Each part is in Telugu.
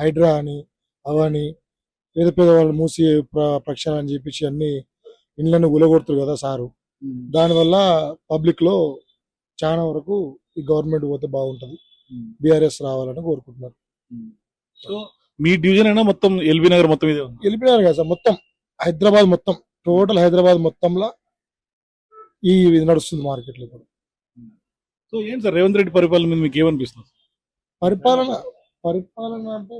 హైడ్రా అని అవని పేద పేదవాళ్ళు మూసి ప్రక్షాళన అని చెప్పేసి అన్ని ఇండ్లను గులగొడుతారు కదా సారు. దానివల్ల పబ్లిక్ లో చాలా వరకు ఈ గవర్నమెంట్ పోతే బాగుంటది, బీఆర్ఎస్ రావాలని కోరుకుంటున్నారు. సో మీ డివిజన్ అయినా మొత్తం ఎల్బీ నగర్ మొత్తం ఇదే ఉంది. వెళ్ళిపోయినారు కదా సార్, మొత్తం హైదరాబాద్ మొత్తం టోటల్ హైదరాబాద్ మొత్తంలో ఈ ఇది నడుస్తుంది మార్కెట్లో ఇప్పుడు. సో ఏంటి సార్ రేవంత్ రెడ్డి పరిపాలన మీద మీకు ఏమనిపిస్తుంది? పరిపాలన పరిపాలన అంటే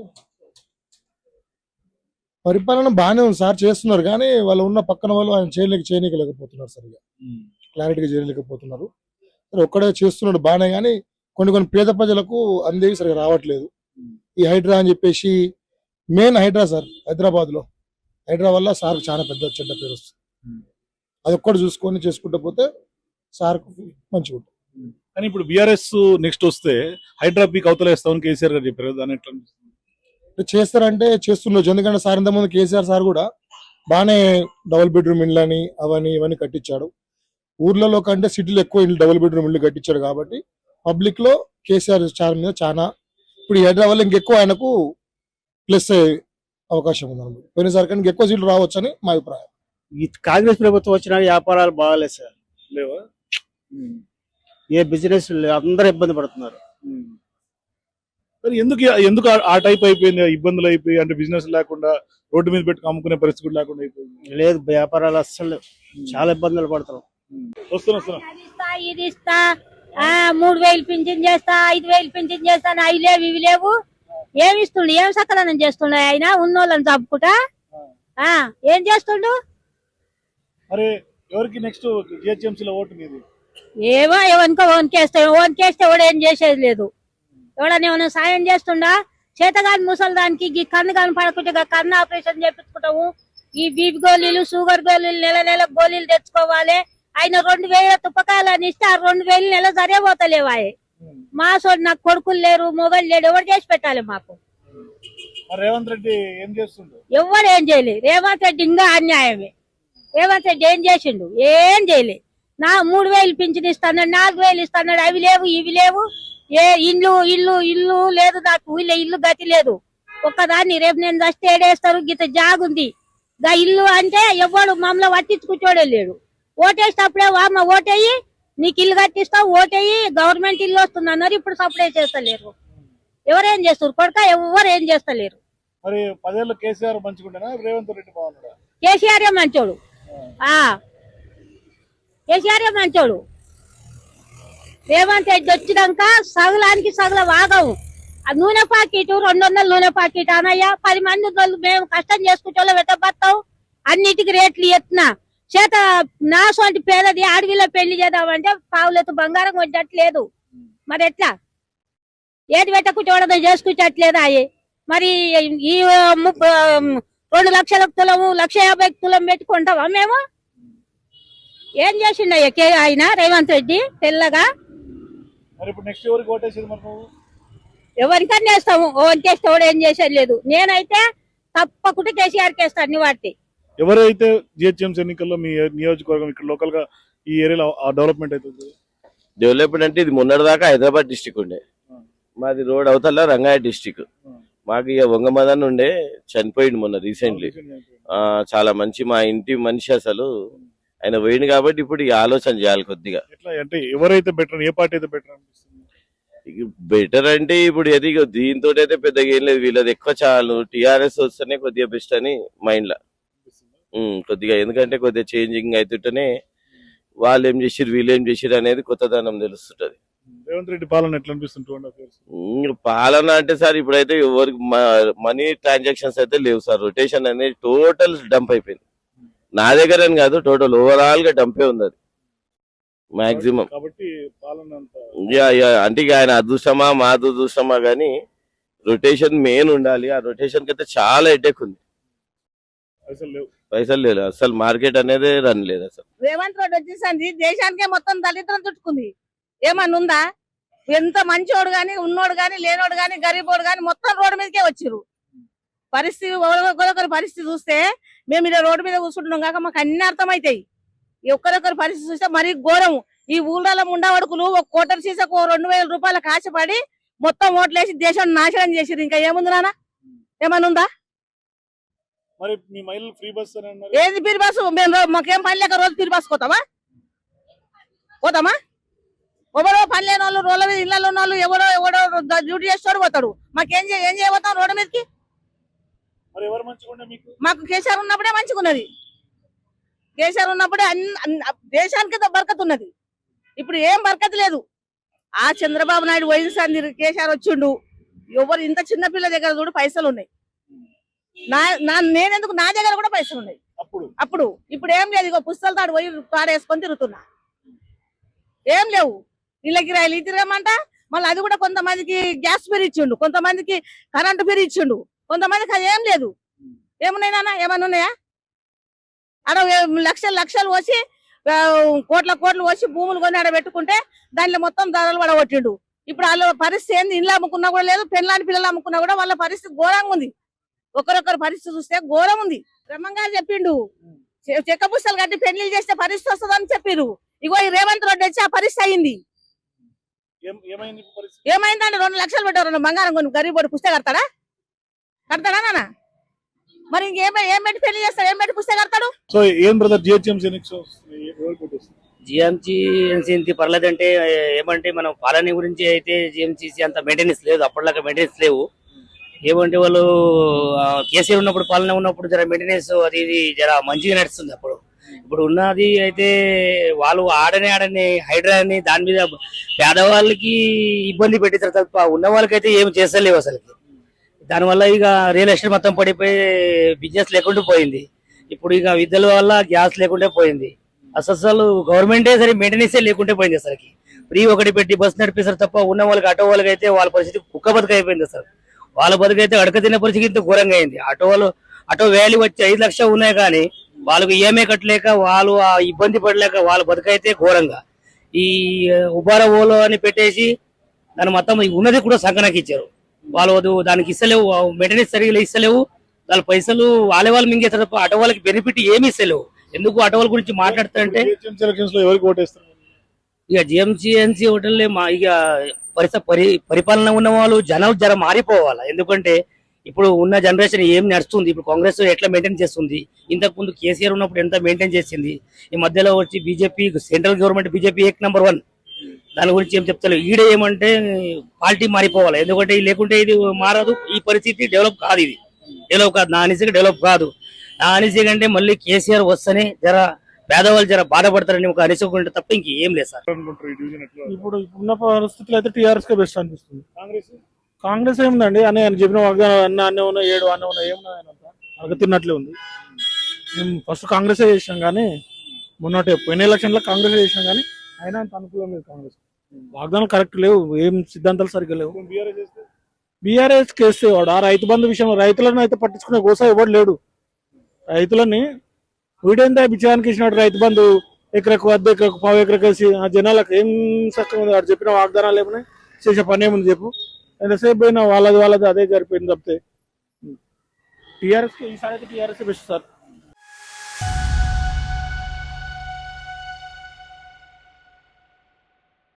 పరిపాలన బాగానే ఉంది సార్, చేస్తున్నారు. కానీ వాళ్ళు ఉన్న పక్కన వాళ్ళు ఆయన చేయలేకపోతున్నారు, సరిగా క్లారిటీగా చేయలేకపోతున్నారు. సరే ఒక్కడే చేస్తున్నాడు బాగానే, కానీ కొన్ని పేద ప్రజలకు అందేవి సరిగా రావట్లేదు. ఈ హైడ్రా అని చెప్పేసి మెయిన్ హైడ్రా సార్, హైదరాబాద్ లో హైడ్రా వల్ల సార్ చాలా పెద్ద చెడ్డ పేరు వస్తుంది. అది ఒక్కటి చూసుకొని చేసుకుంటూ పోతే సార్ మంచిగా ఉంటుంది. కానీ ఇప్పుడు బీఆర్ఎస్ నెక్స్ట్ వస్తే హైడ్రా పీక్ అవతలేస్తామని కేసీఆర్ గారు చెప్పారు, దాని ఎట్లా చేస్తారంటే చేస్తుండొచ్చు. ఎందుకంటే సార్ ఇంతకుముందు కేసీఆర్ సార్ కూడా బాగానే డబుల్ బెడ్రూమ్ ఇండ్లని అవన్నీ ఇవన్నీ కట్టించాడు. ఊర్లలో కంటే సిటీలో ఎక్కువ ఇల్లు డబుల్ బెడ్రూమ్ ఇల్లు కట్టించాడు. కాబట్టి పబ్లిక్ లో కేసీఆర్ సార్ మీద చాలా ఇప్పుడు ఈ హైడ్రా వల్ల ఇంకెక్కువ ఆయనకు ప్లస్ అయ్యే అవకాశం ఉంది. పోయినసారి కానీ ఇంకెక్కువ సీట్లు రావచ్చు అని మా అభిప్రాయం. ఈ కాంగ్రెస్ ప్రభుత్వం వచ్చిన వ్యాపారాలు బాగాలేదు సార్, లేవా? ఏ బిజినెస్ అందరూ ఇబ్బంది పడుతున్నారు. మరి ఎందుకు ఆ టైప్ అయిపోయింది, ఇబ్బందులు అయిపోయి, అంటే బిజినెస్ లేకుండా రోడ్డు మీద పెట్టుకు అమ్ముకునే పరిస్థితి కూడా లేకుండా అయిపోయింది. లేదు, వ్యాపారాలు అస్సలు చాలా ఇబ్బందులు పడుతున్నాం. వస్తున్నా ఇది ఇస్తా 3000 పింఛన్ చేస్తా, 5000 పింఛన్ చేస్తా, అవి లేవు ఇవి లేవు. ఏమి ఇస్తుండు, ఏం సకలనం చేస్తుండ ఆయన ఉన్నోళ్ళని చంపుకుంటా ఏం చేస్తుండు? అరే ఎవరికి నెక్స్ట్ జిహెచ్ఎంసీలో ఓటు మీది? ఏమో ఓన్కేస్తే ఎవడు ఏం చేసేది లేదు. ఎవడని ఏమైనా సాయం చేస్తుండా? చేతగాని ముసలిదానికి కన్ను కాని పడకుంటే కన్ను ఆపరేషన్ చేపించుకుంటాము. ఈ బీపీ గోళీలు షుగర్ గోళీలు నెల గోళీలు తెచ్చుకోవాలి. ఆయన 2000 తుప్పకాయలని ఇస్తే ఆ 2000 నెల సరిపోతలేవాయి. మా సోడు నాకు కొడుకులు లేరు, మొగలు లేడు, ఎవరు చేసి పెట్టాలి మాకు? రేవంత్ రెడ్డి ఏం చేస్తుండు? ఎవరు ఏం చేయలే. రేవంత్ రెడ్డి ఇంకా అన్యాయమే. రేవంత్ రెడ్డి ఏం చేసిండు? ఏం చేయలే. 3000 పింఛన్ ఇస్తాడు, 4000 ఇస్తాడు, అవి లేవు ఇవి లేవు. ఏ ఇల్లు లేదు నాకు, ఇల్లు గతి లేదు. ఒక్కదాన్ని రేపు నేను దస్తే ఏడేస్తారు, గీత జాగుంది. గా ఇల్లు అంటే ఎవడు మమ్మల్ని పట్టించుకుంటోడే లేడు. ఓటేసేటప్పుడే వామ ఓటేయి, నీకు ఇల్లు కట్టిస్తావు, ఓటేయి, గవర్నమెంట్ ఇల్లు వస్తుంది అన్నారు. ఇప్పుడు సప్లై చేస్తలేరు. ఎవరేం చేస్తారు కొడక? ఎవరు ఏం చేస్తలేరు. మరి 10 ఏళ్ళు కేసీఆర్ మంచుకుంటేనా రేవంత్ రెడ్డి బాగున్నాడా? కేసీఆర్ మంచోడు, కేసీఆర్ మంచోడు. రేవంత్ రెడ్డి వచ్చినాక సగలానికి సగల వాగవు. ఆ నూనె పాకెట్ 200 నూనె పాకెట్ అనయ్య 10 మంది మేము కష్టం చేసుకుంటే వెతబత్తావు. అన్నిటికి రేట్లు ఎత్తున చేత నాసోంటి పేదది అడవిలో పెళ్లి చేద్దామంటే పావులెత్తు బంగారం కొట్టట్లేదు. మరి ఎట్లా? ఏది పెట్టకుంటే చేసుకుంటట్లేదు. అయ్యి మరి ఈ 2 లక్షలకు తులము 1,50,000 తులం పెట్టుకుంటావా మేము? ఏం చేసిండయ్య ఆయన రేవంత్ రెడ్డి తెల్లగా? ఎవరికన్నా వేస్తాము, ఓన్కేస్తే కూడా ఏం చేసేది లేదు. నేనైతే తప్పకుండా కేసీఆర్ కేస్తాను అన్ని వాటి. ఎవరైతే జిహెచ్ఎంసీ ఎన్నికల్లో మీ నియోజకవర్గం ఇక్కడ లోకల్ గా ఈ ఏరియాలో డెవలప్మెంట్ అవుతుంది? డెవలప్మెంట్ అంటే ఇది మొన్నటి దాకా హైదరాబాద్ డిస్టిక్ ఉండే, మాది రోడ్ అవతల రంగారెడ్డి డిస్టిక్. మాకు ఇక వంగమదన్ ఉండే, చనిపోయింది మొన్న రీసెంట్లీ. చాలా మంచి మా ఇంటి మనిషి, అసలు ఆయన పోయింది. కాబట్టి ఇప్పుడు ఈ ఆలోచన చేయాలి కొద్దిగా. అంటే ఎవరైతే బెటర్, ఏ పార్టీ అయితే బెటర్ అనిపిస్తుంది? బెటర్ అంటే ఇప్పుడు అది దీంతో అయితే పెద్దగా ఏం లేదు, వీళ్ళది ఎక్కువ చాలు. టీఆర్ఎస్ వస్తేనే కొద్దిగా బెస్ట్ అని మైండ్ లా కొద్దిగా. ఎందుకంటే కొద్దిగా చేంజింగ్ అవుతుంటేనే వాళ్ళు ఏం చేసిరు వీళ్ళు ఏం చేసిరు అనేది కొత్తదనం తెలుస్తుంటది. రేవంత్ రెడ్డి పాలన ఎట్లా అనిపిస్తుంది? పాలన అంటే సార్ ఇప్పుడైతే ఎవరికి మనీ ట్రాన్సాక్షన్స్ అయితే లేవు సార్. రొటేషన్ అనేది టోటల్ డంప్ అయిపోయింది. నా దగ్గర అని కాదు, టోటల్ ఓవరాల్ గా డంపే ఉంది అది మాక్సిమం. అంటే ఆయన అదృష్టమా మా దురదృష్టమా గానీ రొటేషన్ మెయిన్ ఉండాలి. ఆ రొటేషన్ కి అయితే చాలా హెడేక్ ఉంది. పైసలు లేదు అసలు, మార్కెట్ అనేది రన్ లేదు అసలు. రేవంత్ రెడ్డి వచ్చేసరికి దేశానికే మొత్తం దళితులను చుట్టుకుంది. ఏమన్నా ఉందా? ఎంత మంచోడు గాని, ఉన్నోడు గాని, లేనోడు గాని, గరీబోడు గాని మొత్తం రోడ్డు మీదకే వచ్చిర్రు. పరిస్థితి ఒకరొకరి పరిస్థితి చూస్తే మేము ఇలా రోడ్డు మీద కూర్చుంటున్నాం కాక మాకు అన్ని అర్థమవుతాయి. ఒక్కరొకరి పరిస్థితి చూస్తే మరీ ఘోరం. ఈ ఊళ్ళలో ఉండవడుకులు ఒక కోటర్ సీసకు 2,000 రూపాయలకు ఆశపడి మొత్తం ఓట్లేసి దేశం నాశనం చేసిరు. ఇంకా ఏముంది నాన్న? ఏమన్నా ఉందా? మరి మీ మహిళలు ఫ్రీ బస్ అని అన్నారు. ఏది ఫ్రీ బస్సు? మేము మాకేం పని లేక రోజు ఫ్రీ బస్ పోతామా? ఎవరో పని లేని వాళ్ళు, రోడ్ల మీద ఇళ్లలో ఉన్న వాళ్ళు, ఎవడో డ్యూటీ చేస్తాడు పోతాడు. మాకేం ఏం చేయబోతాం రోడ్డు మీదకి? మరి ఎవరు మంచిగా మీకు? మాకు కేసీఆర్ ఉన్నప్పుడే మంచిగా ఉన్నది. కేసీఆర్ ఉన్నప్పుడే దేశానికి బరకత్ ఉన్నది. ఇప్పుడు ఏం బరకత్ లేదు. ఆ చంద్రబాబు నాయుడు వయసు కేసీఆర్ వచ్చిండు. ఎవరు ఇంత చిన్న పిల్ల దగ్గర చూడు పైసలు ఉన్నాయి. నేనెందుకు, నా దగ్గర కూడా పైసలు ఉన్నాయి అప్పుడు. ఇప్పుడు ఏం లేదు. ఇగో పుస్తకాలు తాడు పోయి తాడేసుకొని తిరుగుతున్నా. ఏం లేవు. ఇళ్ళ కిరాయిలు తిరగమంట. మళ్ళీ అది కూడా కొంతమందికి గ్యాస్ ఫ్రీ ఇచ్చిండు, కొంతమందికి కరెంటు ఫ్రీ ఇచ్చిండు, కొంతమందికి అది ఏం లేదు. ఏమున్నాయి నాన్న? ఏమన్నా ఉన్నాయా? ఆడ లక్షలు పోసి కోట్ల పోసి భూములు కొని ఆడ పెట్టుకుంటే దాంట్లో మొత్తం ధరలు పడగొట్టిండు. ఇప్పుడు వాళ్ళ పరిస్థితి ఏంది? ఇల్లు అమ్ముకున్నా కూడా లేదు, పెళ్ళాని పిల్లలు అమ్ముకున్నా కూడా వాళ్ళ పరిస్థితి ఘోరంగా ఉంది. ఒకరొకరు పరిస్థితి చూస్తే ఘోరం ఉంది. బ్రహ్మంగా చెప్పిండు, చెక్క పుస్తకాలు కట్టి పెళ్లి చేస్తే పరిస్థితి వస్తుందని చెప్పిరు. ఇగో ఈ రేవంత్ రెడ్డి వచ్చి ఆ పరిస్థితి అయింది. ఏమైందంటే 2 లక్షలు పెట్టారు బంగారం కొని గరీబోడు పుస్తకం కడతాడా నాన్న? మరి ఇంకేం పెట్టి పెళ్లి చేస్తాడు? ఏం పెట్టి పుస్తకం కడతాడు? సో ఏం బ్రదర్ జిహెచ్ఎంసీ జిఎంసీ పర్లేదంటే ఏమంటే మనం పాలన గురించి అయితే జిఎంసీ అంత మెయింటెనెన్స్ లేదు, అప్పటిలాగా మెయింటెనెన్స్ లేవు. ఏమంటే వాళ్ళు కేసీఆర్ ఉన్నప్పుడు, పాలన ఉన్నప్పుడు జర మెయింటెనెన్స్ అది ఇది జర మంచిగా నడుస్తుంది అప్పుడు. ఇప్పుడు ఉన్నది అయితే వాళ్ళు ఆడని హైడ్రా అని దాని మీద పేదవాళ్ళకి ఇబ్బంది పెట్టిస్తారు తప్ప ఉన్న వాళ్ళకైతే ఏం చేస్తలేవు అసలుకి. దానివల్ల ఇక రియల్ ఎస్టేట్ మొత్తం పడిపోయి బిజినెస్ లేకుండా పోయింది. ఇప్పుడు ఇక విద్యల వల్ల గ్యాస్ లేకుండా పోయింది. అసలు గవర్నమెంటే సరే మెయింటెనెన్స్ లేకుంటే పోయింది అసలుకి. ఫ్రీ ఒకటి పెట్టి బస్సు నడిపిస్తారు తప్ప ఉన్న వాళ్ళకి ఆటో వాళ్ళకి అయితే వాళ్ళ పరిస్థితి కుక్క బతుక అయిపోయింది. అసలు వాళ్ళ బతుకైతే అడక తిన్న పరిస్థితి ఇంత ఘోరంగా అయింది. ఆటో వ్యాల్యూ వచ్చి 5 లక్షలు ఉన్నాయి కానీ వాళ్ళకు ఏమే కట్టలేక వాళ్ళు ఆ ఇబ్బంది పడలేక వాళ్ళ బతుకైతే ఘోరంగా. ఈ ఉబారా ఓలో అని పెట్టేసి దాని మొత్తం ఉన్నది కూడా సంకనాకి ఇచ్చారు. వాళ్ళు దానికి ఇస్తలేవు, మెయింటెనెన్స్ సరిగ్గా ఇస్తలేవు. వాళ్ళ పైసలు వాళ్ళు మింగేస్తారు తప్ప ఆటో వాళ్ళకి బెనిఫిట్ ఏమి ఇస్తలేవు. ఎందుకు ఆటో వాళ్ళ గురించి మాట్లాడుతారంటే ఇక జిఎంసీ హోటల్లే ఇక పరిపాలన ఉన్న వాళ్ళు జనాలు జర మారిపోవాలి. ఎందుకంటే ఇప్పుడు ఉన్న జనరేషన్ ఏం నడుస్తుంది, ఇప్పుడు కాంగ్రెస్ ఎట్లా మెయింటైన్ చేస్తుంది, ఇంతకు ముందు కేసీఆర్ ఉన్నప్పుడు ఎంత మెయింటైన్ చేసింది, ఈ మధ్యలో వచ్చి బీజేపీ సెంట్రల్ గవర్నమెంట్ బీజేపీ #1 దాని గురించి ఏం చెప్తారు. ఈడే ఏమంటే పార్టీ మారిపోవాలి. ఎందుకంటే లేకుంటే ఇది మారదు, ఈ పరిస్థితి డెవలప్ కాదు. ఇది డెవలప్ కాదు, నా అనిసిగా డెవలప్ కాదు. నా అనిసిగా అంటే మళ్ళీ కేసీఆర్ వస్తేనే జర పేదవాళ్ళు జర బాధపడతారని ఒక అనిసుకుంటే తప్ప ఇంకేం లేదు సార్. ఇప్పుడు ఉన్న పరిస్థితులు అయితే టీఆర్ఎస్ కే బెస్ట్ అనిపిస్తుంది. కాంగ్రెస్ ఏముందండి అని ఆయన చెప్పిన అన్నీ ఉన్నాయి, 7 అన్నీ ఉన్నాయి, ఏమున్నాయి అడగ తిన్నట్లే ఉంది. మేము ఫస్ట్ కాంగ్రెసే చేసినాం కానీ మొన్నటి పోయిన ఎలక్షన్ లో కాంగ్రెస్ చేసినాం కానీ అయినా అంత అనుకూలం లేదు. కాంగ్రెస్ వాగ్దానాలు కరెక్ట్ లేవు, ఏం సిద్ధాంతాలు సరిగ్గా లేవు. బీఆర్ఎస్ కేస్తే వాడు ఆ రైతు బంధు విషయంలో రైతులను అయితే పట్టించుకునే గోసా ఎవడు లేడు. రైతులని వీడేందా బిచ్చానికి ఇచ్చినట్టు రైతు బంధు ఎకరకు 1/2 ఎకరకు 1/4 ఎకరకు వేసి ఆ జనాలకు ఏం చక్కగా ఉంది. వాడు చెప్పిన వాగ్దానాలు ఏమున్నాయి, చేసే పని ఏముంది చెప్పు. ఎంతసేపు పోయినా వాళ్ళది అదే జరిపోయింది తప్పితే టీఆర్ఎస్ ఈసారి అయితే టీఆర్ఎస్ బెస్ట్ సార్.